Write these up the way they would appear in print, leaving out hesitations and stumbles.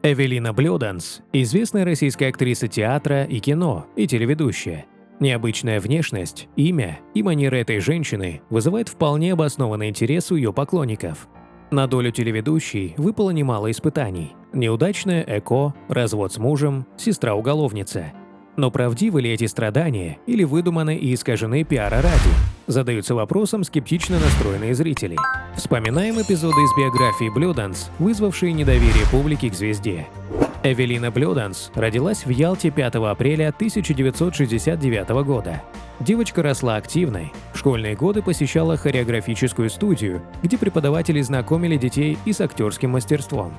Эвелина Блёданс – известная российская актриса театра и кино, и телеведущая. Необычная внешность, имя и манеры этой женщины вызывают вполне обоснованный интерес у ее поклонников. На долю телеведущей выпало немало испытаний. Неудачное ЭКО, развод с мужем, сестра-уголовница. Но правдивы ли эти страдания или выдуманы и искажены пиара ради? Задаются вопросом скептично настроенные зрители. Вспоминаем эпизоды из биографии Блёданс, вызвавшие недоверие публики к звезде. Эвелина Блёданс родилась в Ялте 5 апреля 1969 года. Девочка росла активной. В школьные годы посещала хореографическую студию, где преподаватели знакомили детей и с актерским мастерством.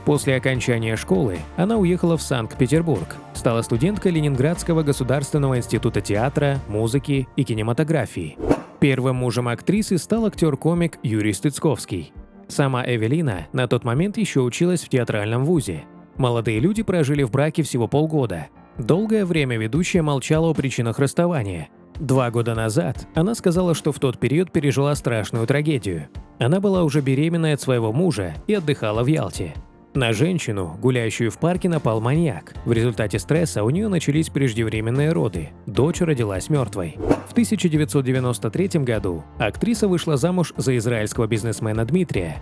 После окончания школы она уехала в Санкт-Петербург, стала студенткой Ленинградского государственного института театра, музыки и кинематографии. Первым мужем актрисы стал актер-комик Юрий Стыцковский. Сама Эвелина на тот момент еще училась в театральном вузе. Молодые люди прожили в браке всего полгода. Долгое время ведущая молчала о причинах расставания. 2 года назад она сказала, что в тот период пережила страшную трагедию. Она была уже беременной от своего мужа и отдыхала в Ялте. На женщину, гуляющую в парке, напал маньяк. В результате стресса у нее начались преждевременные роды. Дочь родилась мертвой. В 1993 году актриса вышла замуж за израильского бизнесмена Дмитрия.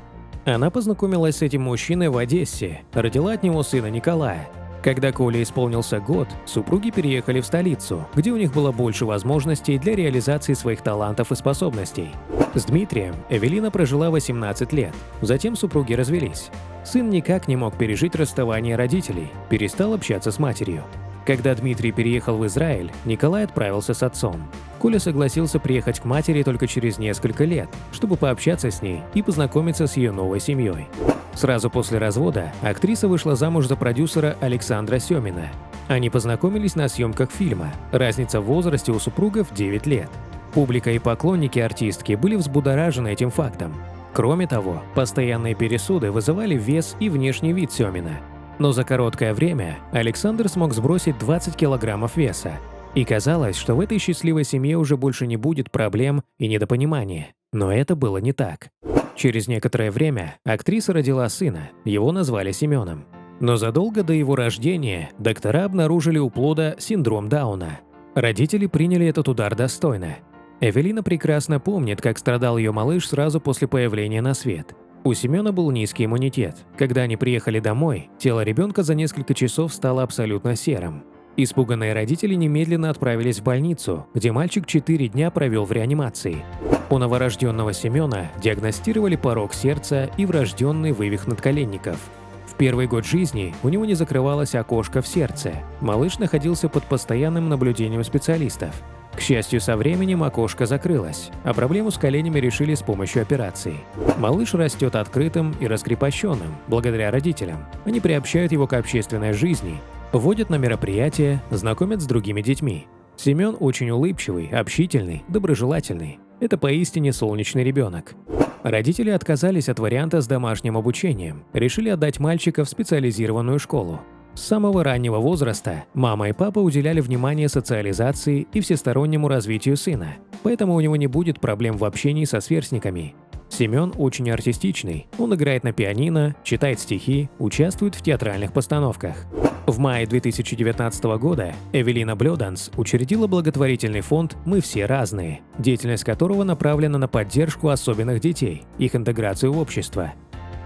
Она познакомилась с этим мужчиной в Одессе, родила от него сына Николая. Когда Коле исполнился год, супруги переехали в столицу, где у них было больше возможностей для реализации своих талантов и способностей. С Дмитрием Эвелина прожила 18 лет, затем супруги развелись. Сын никак не мог пережить расставание родителей, перестал общаться с матерью. Когда Дмитрий переехал в Израиль, Николай отправился с отцом. Коля согласился приехать к матери только через несколько лет, чтобы пообщаться с ней и познакомиться с ее новой семьей. Сразу после развода актриса вышла замуж за продюсера Александра Семина. Они познакомились на съемках фильма. Разница в возрасте у супругов 9 лет. Публика и поклонники артистки были взбудоражены этим фактом. Кроме того, постоянные пересуды вызывали вес и внешний вид Семина. Но за короткое время Александр смог сбросить 20 килограммов веса. И казалось, что в этой счастливой семье уже больше не будет проблем и недопонимания. Но это было не так. Через некоторое время актриса родила сына, его назвали Семеном. Но задолго до его рождения доктора обнаружили у плода синдром Дауна. Родители приняли этот удар достойно. Эвелина прекрасно помнит, как страдал ее малыш сразу после появления на свет. У Семена был низкий иммунитет. Когда они приехали домой, тело ребенка за несколько часов стало абсолютно серым. Испуганные родители немедленно отправились в больницу, где мальчик 4 дня провел в реанимации. У новорожденного Семена диагностировали порок сердца и врожденный вывих надколенников. В первый год жизни у него не закрывалось окошко в сердце. Малыш находился под постоянным наблюдением специалистов. К счастью, со временем окошко закрылось, а проблему с коленями решили с помощью операции. Малыш растет открытым и раскрепощенным, благодаря родителям. Они приобщают его к общественной жизни, водят на мероприятия, знакомят с другими детьми. Семен очень улыбчивый, общительный, доброжелательный. Это поистине солнечный ребенок. Родители отказались от варианта с домашним обучением, решили отдать мальчика в специализированную школу. С самого раннего возраста мама и папа уделяли внимание социализации и всестороннему развитию сына, поэтому у него не будет проблем в общении со сверстниками. Семен очень артистичный, он играет на пианино, читает стихи, участвует в театральных постановках. В мае 2019 года Эвелина Блёданс учредила благотворительный фонд «Мы все разные», деятельность которого направлена на поддержку особенных детей, их интеграцию в общество.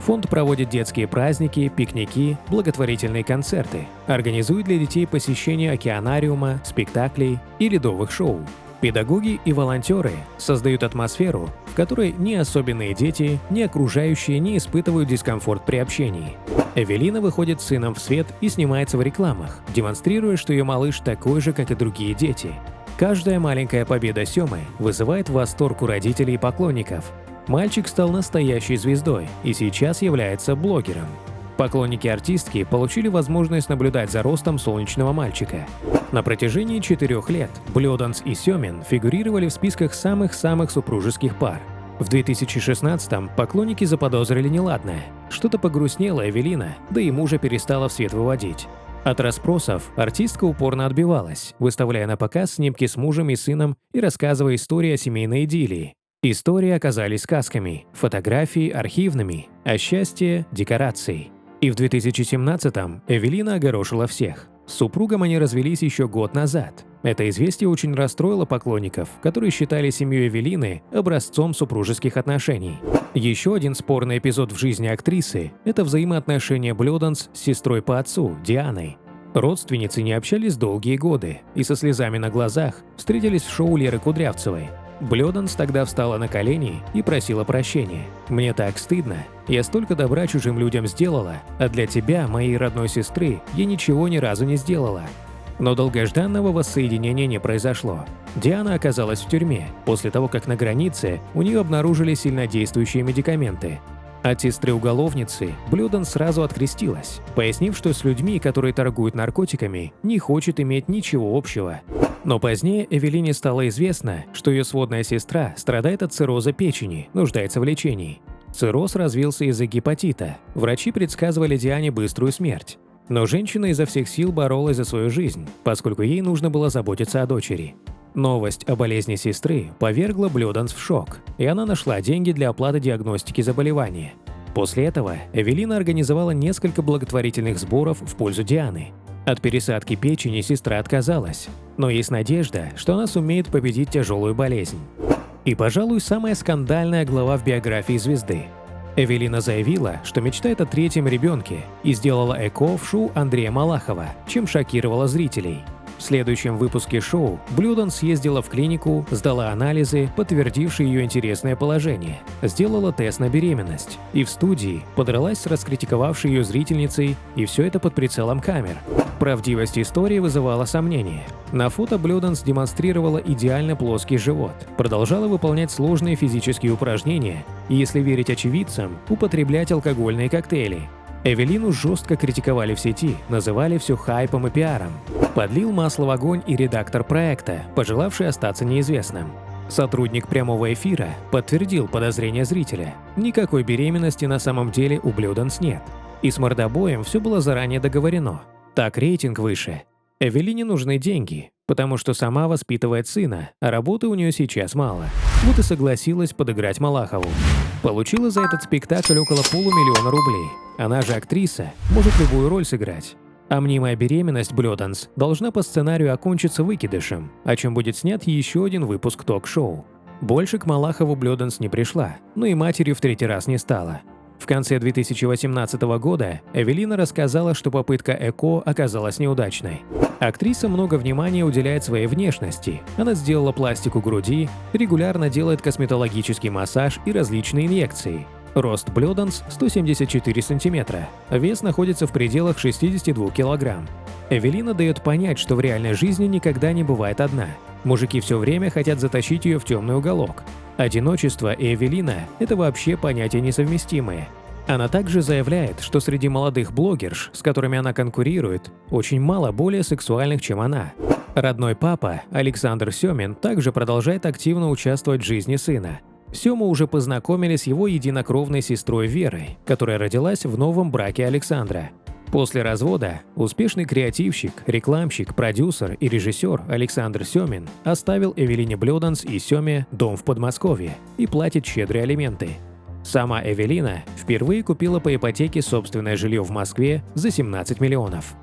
Фонд проводит детские праздники, пикники, благотворительные концерты, организует для детей посещение океанариума, спектаклей и ледовых шоу. Педагоги и волонтеры создают атмосферу, в которой ни особенные дети, ни окружающие не испытывают дискомфорт при общении. Эвелина выходит с сыном в свет и снимается в рекламах, демонстрируя, что ее малыш такой же, как и другие дети. Каждая маленькая победа Семы вызывает восторг у родителей и поклонников. Мальчик стал настоящей звездой и сейчас является блогером. Поклонники артистки получили возможность наблюдать за ростом солнечного мальчика. На протяжении 4 лет Блёданс и Семин фигурировали в списках самых-самых супружеских пар. В 2016-м поклонники заподозрили неладное. Что-то погрустнела Эвелина, да и мужа перестала в свет выводить. От расспросов артистка упорно отбивалась, выставляя на показ снимки с мужем и сыном и рассказывая истории о семейной идиллии. Истории оказались сказками, фотографии – архивными, а счастье – декорацией. И в 2017-м Эвелина огорошила всех. С супругом они развелись еще год назад. Это известие очень расстроило поклонников, которые считали семью Эвелины образцом супружеских отношений. Еще один спорный эпизод в жизни актрисы – это взаимоотношения Блёданс с сестрой по отцу, Дианой. Родственницы не общались долгие годы и со слезами на глазах встретились в шоу Леры Кудрявцевой. Блёданс тогда встала на колени и просила прощения. «Мне так стыдно. Я столько добра чужим людям сделала, а для тебя, моей родной сестры, я ничего ни разу не сделала». Но долгожданного воссоединения не произошло. Диана оказалась в тюрьме после того, как на границе у нее обнаружили сильнодействующие медикаменты. От сестры-уголовницы Блёданс сразу открестилась, пояснив, что с людьми, которые торгуют наркотиками, не хочет иметь ничего общего. Но позднее Эвелине стало известно, что ее сводная сестра страдает от цирроза печени, нуждается в лечении. Цирроз развился из-за гепатита. Врачи предсказывали Диане быструю смерть. Но женщина изо всех сил боролась за свою жизнь, поскольку ей нужно было заботиться о дочери. Новость о болезни сестры повергла Блёданс в шок, и она нашла деньги для оплаты диагностики заболевания. После этого Эвелина организовала несколько благотворительных сборов в пользу Дианы. От пересадки печени сестра отказалась, но есть надежда, что она сумеет победить тяжелую болезнь. И, пожалуй, самая скандальная глава в биографии звезды. Эвелина заявила, что мечтает о третьем ребенке и сделала ЭКО в шоу Андрея Малахова, чем шокировала зрителей. В следующем выпуске шоу Блёданс съездила в клинику, сдала анализы, подтвердившие ее интересное положение, сделала тест на беременность и в студии подралась с раскритиковавшей ее зрительницей, и все это под прицелом камер. Правдивость истории вызывала сомнения. На фото Блёданс демонстрировала идеально плоский живот, продолжала выполнять сложные физические упражнения и, если верить очевидцам, употреблять алкогольные коктейли. Эвелину жестко критиковали в сети, называли все хайпом и пиаром. Подлил масло в огонь и редактор проекта, пожелавший остаться неизвестным. Сотрудник прямого эфира подтвердил подозрения зрителя. Никакой беременности на самом деле у Блёданс нет. И с мордобоем все было заранее договорено. Так рейтинг выше. Эвелине нужны деньги, потому что сама воспитывает сына, а работы у нее сейчас мало. Вот и согласилась подыграть Малахову. Получила за этот спектакль около $500 000 рублей. Она же актриса, может любую роль сыграть. А мнимая беременность Блёданс должна по сценарию окончиться выкидышем, о чем будет снят еще один выпуск ток-шоу. Больше к Малахову Блёданс не пришла, но и матерью в третий раз не стала. В конце 2018 года Эвелина рассказала, что попытка ЭКО оказалась неудачной. Актриса много внимания уделяет своей внешности. Она сделала пластику груди, регулярно делает косметологический массаж и различные инъекции. Рост Блёданс 174 см, вес находится в пределах 62 кг. Эвелина дает понять, что в реальной жизни никогда не бывает одна. Мужики все время хотят затащить ее в темный уголок. Одиночество и Эвелина – это вообще понятия несовместимые. Она также заявляет, что среди молодых блогерш, с которыми она конкурирует, очень мало более сексуальных, чем она. Родной папа, Александр Сёмин, также продолжает активно участвовать в жизни сына. Сёму уже познакомили с его единокровной сестрой Верой, которая родилась в новом браке Александра. После развода успешный креативщик, рекламщик, продюсер и режиссер Александр Сёмин оставил Эвелине Блёданс и Сёме дом в Подмосковье и платит щедрые алименты. Сама Эвелина впервые купила по ипотеке собственное жилье в Москве за 17 миллионов.